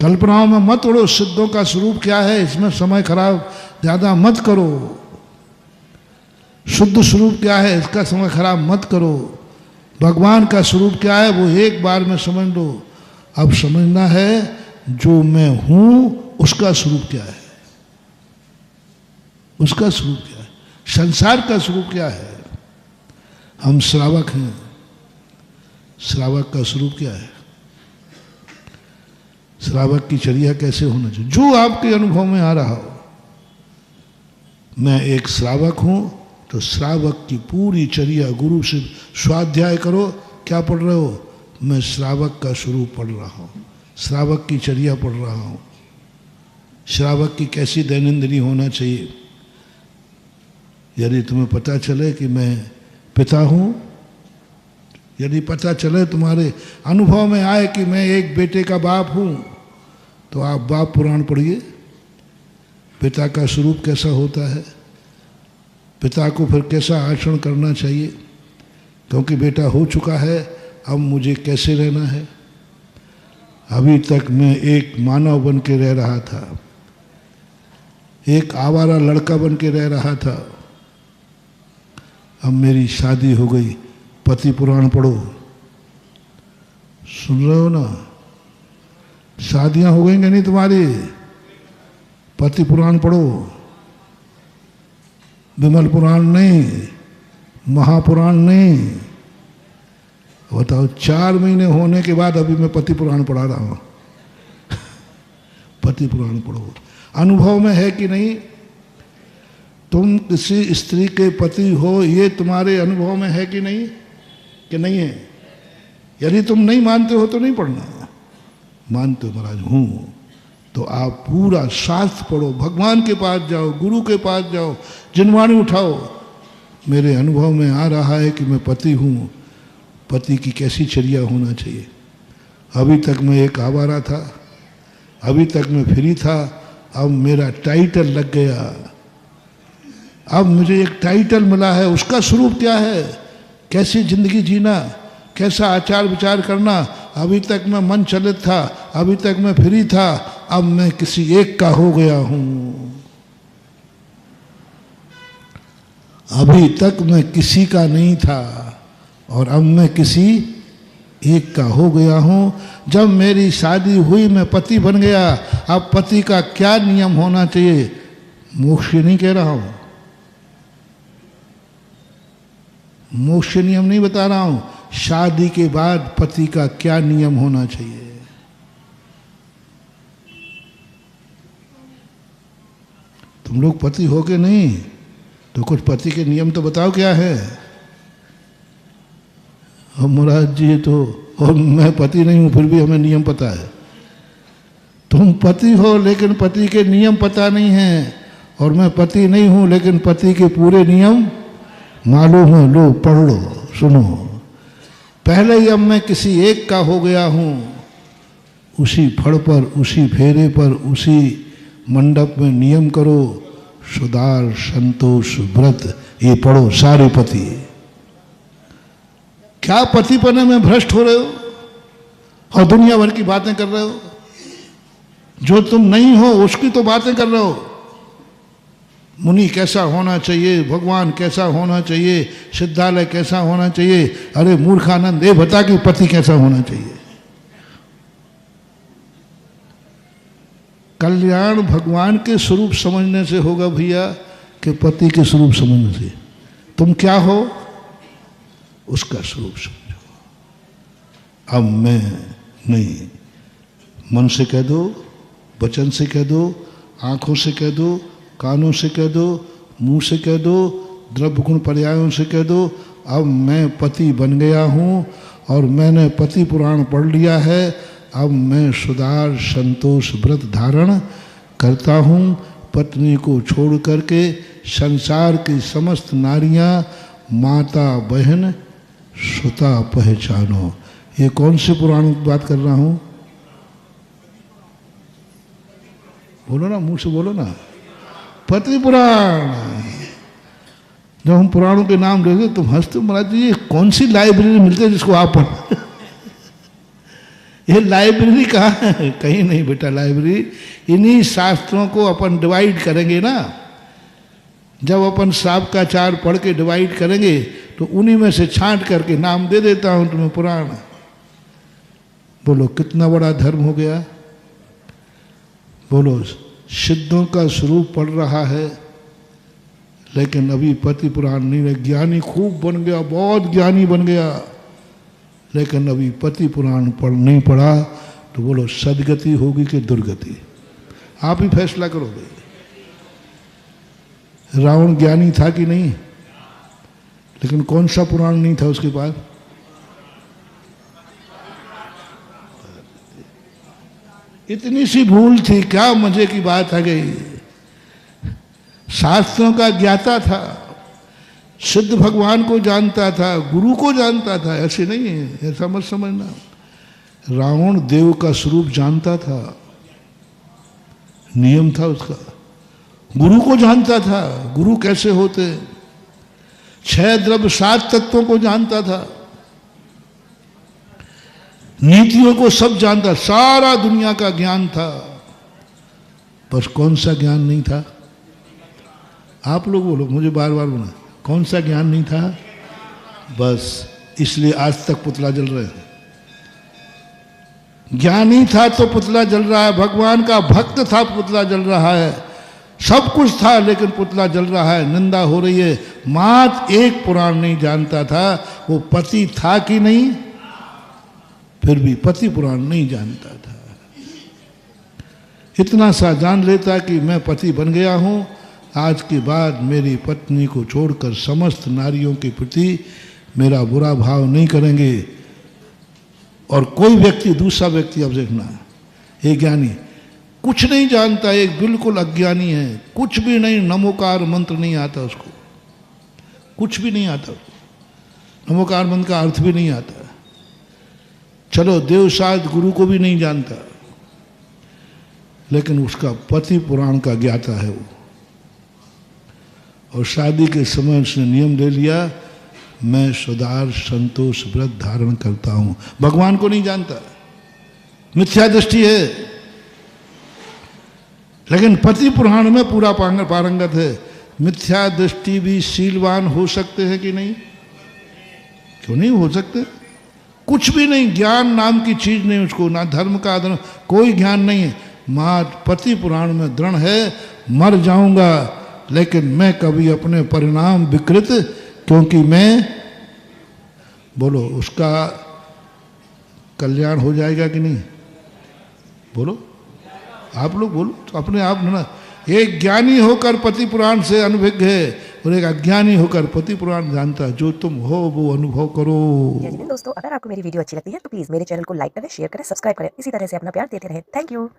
कल्पनाओं में मत उड़ो, सिद्धों का स्वरूप क्या है इसमें समय खराब ज़्यादा मत करो। शुद्ध स्वरूप क्या है इसका समय खराब मत करो। भगवान का स्वरूप क्या है वो एक बार में समझ लो। अब समझना है जो मैं हूं उसका स्वरूप क्या है, उसका स्वरूप क्या है, संसार का स्वरूप क्या है। हम श्रावक हैं, श्रावक का स्वरूप क्या है, श्रावक की चर्या कैसे होना चाहिए, जो आपके अनुभव में आ रहा हो। मैं एक श्रावक हूं तो श्रावक की पूरी चर्या गुरु से स्वाध्याय करो। क्या पढ़ रहे हो? मैं श्रावक का स्वरूप पढ़ रहा हूं, श्रावक की चर्या पढ़ रहा हूं। श्रावक की कैसी दैनंदिनी होना चाहिए। यदि तुम्हें पता चले कि मैं पिता हूं, यदि पता चले तुम्हारे अनुभव में आए कि मैं एक बेटे का बाप हूं, तो आप बाप पुराण पढ़िए। पिता का स्वरूप कैसा होता है, पिता को फिर कैसा आचरण करना चाहिए, क्योंकि बेटा हो चुका है, अब मुझे कैसे रहना है। अभी तक मैं एक मानव बन के रह रहा था, एक आवारा लड़का बन के रह रहा था। अब मेरी शादी हो गई, पति पुराण पढ़ो। सुन रहे हो ना? शादियां हो गई नहीं तुम्हारी, पति पुराण पढ़ो। विमल पुराण नहीं, महापुराण नहीं। बताओ 4 महीने होने के बाद अभी मैं पति पुराण पढ़ा रहा हूं। पति पुराण पढ़ो। अनुभव में है कि नहीं? तुम किसी स्त्री के पति हो, ये तुम्हारे अनुभव में है कि नहीं, कि नहीं है? यदि तुम नहीं मानते हो तो नहीं पढ़ना। मानते हो महाराज हूं तो आप पूरा शास्त्र पढ़ो, भगवान के पास जाओ, गुरु के पास जाओ, जिनवाणी उठाओ। मेरे अनुभव में आ रहा है कि मैं पति हूं, पति की कैसी चर्या होना चाहिए। अभी तक मैं एक आवारा था, अभी तक मैं फ्री था, अब मेरा टाइटल लग गया, अब मुझे एक टाइटल मिला है। उसका स्वरूप क्या है, कैसी जिंदगी जीना, कैसा आचार विचार करना। अभी तक मैं मन चलित था, अभी तक मैं फ्री था, अब मैं किसी एक का हो गया हूं। अभी तक मैं किसी का नहीं था और अब मैं किसी एक का हो गया हूं। जब मेरी शादी हुई मैं पति बन गया। अब पति का क्या नियम होना चाहिए, मोक्ष नहीं कह रहा हूं, मोक्ष नियम नहीं बता रहा हूं, शादी के बाद पति का क्या नियम होना चाहिए। तुम लोग पति हो के नहीं तो कुछ पति के नियम तो बताओ क्या है। अब महाराज जी तो, और मैं पति नहीं हूं फिर भी हमें नियम पता है। तुम पति हो लेकिन पति के नियम पता नहीं है, और मैं पति नहीं हूं लेकिन पति के पूरे नियम मालूम है। लो पढ़ लो, सुनो। पहले ही अब मैं किसी एक का हो गया हूं, उसी फड़ पर, उसी फेरे पर, उसी मंडप में नियम करो, सुधार संतोष व्रत, ये पढ़ो सारे पति। क्या पति पने में भ्रष्ट हो रहे हो और दुनिया भर की बातें कर रहे हो। जो तुम नहीं हो उसकी तो बातें कर रहे हो। मुनि कैसा होना चाहिए, भगवान कैसा होना चाहिए, सिद्धालय कैसा होना चाहिए। अरे मूर्खानंद, ये बता कि पति कैसा होना चाहिए। कल्याण भगवान के स्वरूप समझने से होगा भैया, कि पति के स्वरूप समझने से। तुम क्या हो उसका स्वरूप समझो। अब मैं नहीं, मन से कह दो, वचन से कह दो, आंखों से कह दो, कानों से कह दो, मुंह से कह दो, द्रव्य गुण पर्यायों से कह दो। अब मैं पति बन गया हूं और मैंने पति पुराण पढ़ लिया है। अब मैं सुधार संतोष व्रत धारण करता हूं। पत्नी को छोड़ करके संसार की समस्त नारियां माता बहन सुता पहचानो। ये कौन से पुराण की बात कर रहा हूं? बोलो ना, मुंह से बोलो ना। पति पुराण। जब हम पुराणों के नाम लेते तुम हंसते, महाराज जी ये कौन सी लाइब्रेरी मिलती है जिसको आप पढ़। ये लाइब्रेरी कहाँ है? कहीं नहीं बेटा लाइब्रेरी। इन्हीं शास्त्रों को अपन डिवाइड करेंगे ना, जब अपन सांप का चार पढ़ के डिवाइड करेंगे तो उन्हीं में से छांट करके नाम दे देता हूं तुम्हें पुराण। बोलो कितना बड़ा धर्म हो गया। बोलो सिद्धों का स्वरूप पढ़ रहा है, लेकिन अभी पति पुराण नहीं। ज्ञानी खूब बन गया, बहुत ज्ञानी बन गया, लेकिन अभी पति पुराण नहीं पढ़ा तो बोलो सदगति होगी कि दुर्गति? आप ही फैसला करोगे। रावण ज्ञानी था कि नहीं? लेकिन कौन सा पुराण नहीं था उसके पास? इतनी सी भूल थी, क्या मजे की बात आ गई। शास्त्रों का ज्ञाता था, सिद्ध भगवान को जानता था, गुरु को जानता था। ऐसे नहीं है, ऐसा मत समझना। रावण देव का स्वरूप जानता था, नियम था उसका। गुरु को जानता था, गुरु कैसे होते। 6 द्रव्य 7 तत्वों को जानता था, नीतियों को सब जानता, सारा दुनिया का ज्ञान था। बस कौन सा ज्ञान नहीं था? आप लोग बोलो, मुझे बार बार बोला, कौन सा ज्ञान नहीं था? बस इसलिए आज तक पुतला जल रहे हैं। ज्ञानी था तो पुतला जल रहा है, भगवान का भक्त था पुतला जल रहा है, सब कुछ था लेकिन पुतला जल रहा है, निंदा हो रही है। मात्र एक पुराण नहीं जानता था, वो पति था कि नहीं, फिर भी पति पुराण नहीं जानता था। इतना सा जान लेता कि मैं पति बन गया हूं, आज के बाद मेरी पत्नी को छोड़कर समस्त नारियों के प्रति मेरा बुरा भाव नहीं करेंगे। और कोई व्यक्ति, दूसरा व्यक्ति, अब देखना, एक ज्ञानी कुछ नहीं जानता, एक बिल्कुल अज्ञानी है, कुछ भी नहीं, नमोकार मंत्र नहीं आता उसको, कुछ भी नहीं आता उसको, नमोकार मंत्र का अर्थ भी नहीं आता। चलो देवसाद गुरु को भी नहीं जानता, लेकिन उसका पति पुराण का ज्ञाता है वो। और शादी के समय उसने नियम ले लिया, मैं सदार संतोष व्रत धारण करता हूं। भगवान को नहीं जानता, मिथ्या दृष्टि है, लेकिन पति पुराण में पूरा पारंगत है। मिथ्या दृष्टि भी शीलवान हो सकते हैं कि नहीं? क्यों नहीं हो सकते? कुछ भी नहीं, ज्ञान नाम की चीज नहीं उसको, ना धर्म का धर्म, कोई ज्ञान नहीं है। मात्र पति पुराण में दृढ़ है, मर जाऊंगा लेकिन मैं कभी अपने परिणाम विकृत, क्योंकि मैं, बोलो उसका कल्याण हो जाएगा कि नहीं? बोलो, आप लोग बोलो तो अपने आप ना। एक ज्ञानी होकर पति पुराण से अनभिज्ञ है और एक अज्ञानी होकर पति पुराण जानता है। जो तुम हो वो अनुभव करो। दोस्तों, अगर आपको मेरी वीडियो अच्छी लगती है तो प्लीज मेरे चैनल को लाइक करें, शेयर करें, सब्सक्राइब करें। इसी तरह से अपना प्यार देते रहें। Thank you.